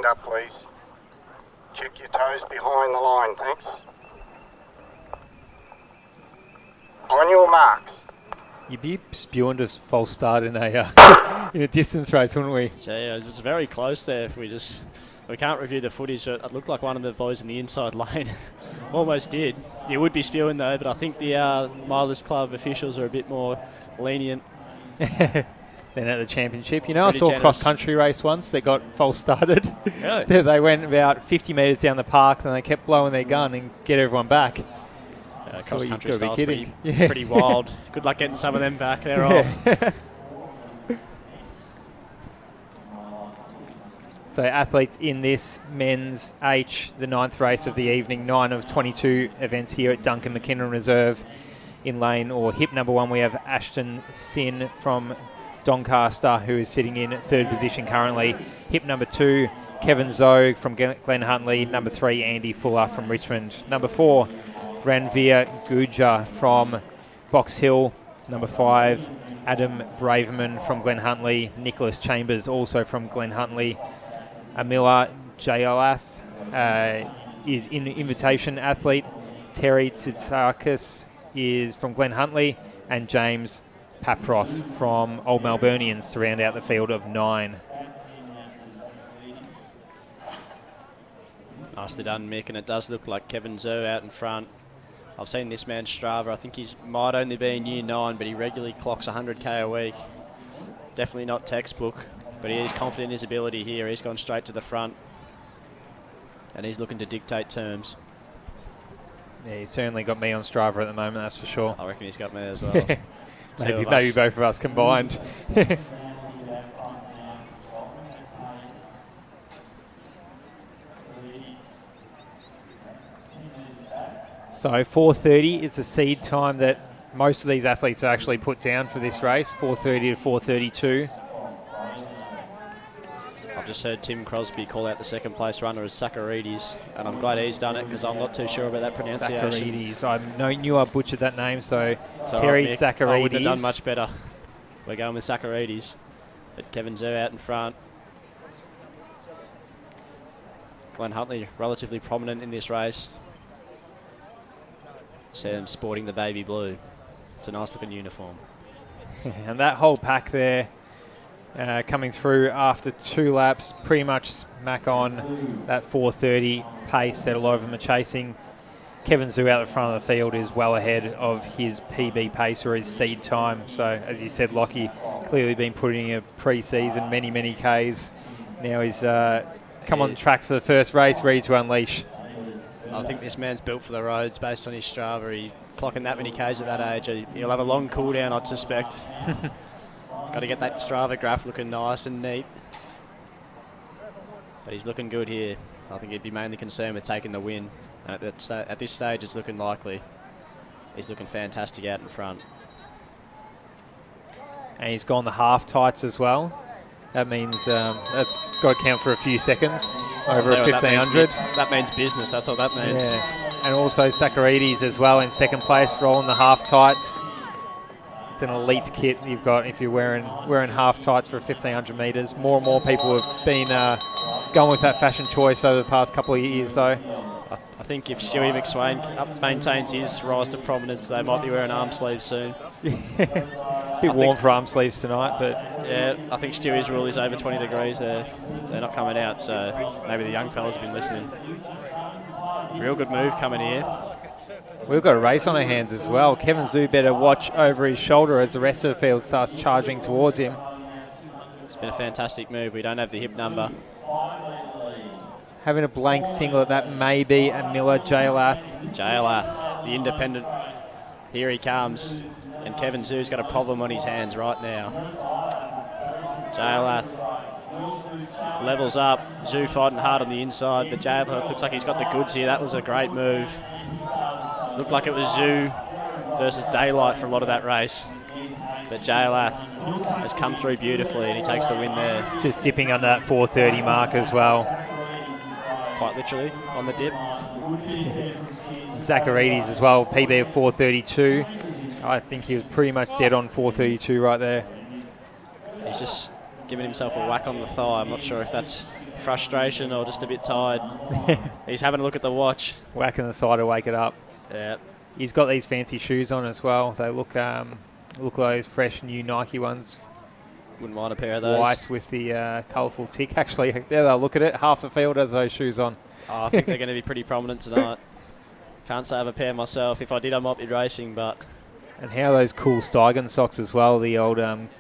up, please. Check your toes behind the line, thanks. On your marks. You'd be spewing to false start in a in a distance race, wouldn't we? So yeah, it was very close there. If we can't review the footage, but it looked like one of the boys in the inside lane almost did. You would be spewing though, but I think the Milers Club officials are a bit more lenient. Then at the championship, you know, I Pretty saw a generous. cross-country race once that got false started. Really? They went about 50 metres down the park, then they kept blowing their gun and get everyone back. So Cross-country you've got style's to be pretty wild. Good luck getting some of them back. They're off. So athletes in this men's H, the 9th race of the evening, 9 of 22 events here at Duncan McKinnon Reserve. In lane or hip number 1, we have Ashton Sin from Doncaster, who is sitting in 3rd position currently. Hip number 2, Kevin Zoe from Glen Huntley. Number 3, Andy Fuller from Richmond. Number 4, Ranveer Guja from Box Hill. Number 5, Adam Braverman from Glen Huntley. Nicholas Chambers also from Glen Huntley. Amila Jayalath is in invitation athlete. Terry Tsitsakis is from Glen Huntley. And James Paproth from Old Melburnians to round out the field of 9. Nicely done, Mick, and it does look like Kevin Zoe out in front. I've seen this man Strava. I think he's might only be in year 9, but he regularly clocks 100k a week. Definitely not textbook, but he is confident in his ability here. He's gone straight to the front, and he's looking to dictate terms. Yeah, he's certainly got me on Strava at the moment, that's for sure. I reckon he's got me as well. maybe both of us combined. So 4:30 is the seed time that most of these athletes are actually put down for this race, 4:30 to 4:32. I've just heard Tim Crosby call out the second place runner as Sakaridis, and I'm glad he's done it because I'm not too sure about that pronunciation. Sakaridis. I knew I butchered that name, so It's Terry all right, Mick. Sakaridis. I wouldn't have done much better. We're going with Sakaridis, but Kevin Zoe out in front. Glenn Huntley relatively prominent in this race. See him sporting the baby blue. It's a nice looking uniform. And that whole pack there coming through after 2 laps, pretty much smack on that 4:30 pace that a lot of them are chasing. Kevin Zhu out the front of the field is well ahead of his PB pace or his seed time. So as you said, Lockie clearly been putting in a pre-season, many Ks. Now he's come on track for the first race, ready to unleash. I think this man's built for the roads based on his Strava. He clocking that many Ks at that age. He'll have a long cool down, I'd suspect. Got to get that Strava graph looking nice and neat. But he's looking good here. I think he'd be mainly concerned with taking the win. And at this stage, it's looking likely. He's looking fantastic out in front. And he's gone the half tights as well. That means that's got to count for a few seconds over a 1500. That means business. That's what that means. Yeah. And also Sakaridis as well in second place, rolling the half tights. It's an elite kit you've got if you're wearing half tights for 1500 metres. More and more people have been going with that fashion choice over the past couple of years. So I think if Stewie McSwain maintains his rise to prominence, they might be wearing arm sleeves soon. Bit warm for arm sleeves tonight, but yeah, I think Stewie's rule is over 20 degrees. They're not coming out, so maybe the young fellas have been listening. Real good move coming here. We've got a race on our hands as well. Kevin Zhu better watch over his shoulder as the rest of the field starts charging towards him. It's been a fantastic move. We don't have the hip number. Having a blank singlet, that may be a Miller Jayalath. Jayalath, the independent. Here he comes. And Kevin Zhu's got a problem on his hands right now. Jayalath levels up. Zhu fighting hard on the inside, but Jayalath looks like he's got the goods here. That was a great move. Looked like it was Zhu versus Daylight for a lot of that race. But Jayalath has come through beautifully and he takes the win there. Just dipping under that 4:30 mark as well. Quite literally on the dip. Sakaridis as well, PB of 4:32. I think he was pretty much dead on 4:32 right there. He's just giving himself a whack on the thigh. I'm not sure if that's frustration or just a bit tired. He's having a look at the watch. Whacking the thigh to wake it up. Yeah. He's got these fancy shoes on as well. They look like those fresh new Nike ones. Wouldn't mind a pair of those. White with the colourful tick. Actually, there they'll look at it. Half the field has those shoes on. Oh, I think they're going to be pretty prominent tonight. Can't say I have a pair myself. If I did, I might be racing, but... And how those cool Steigen socks as well. The old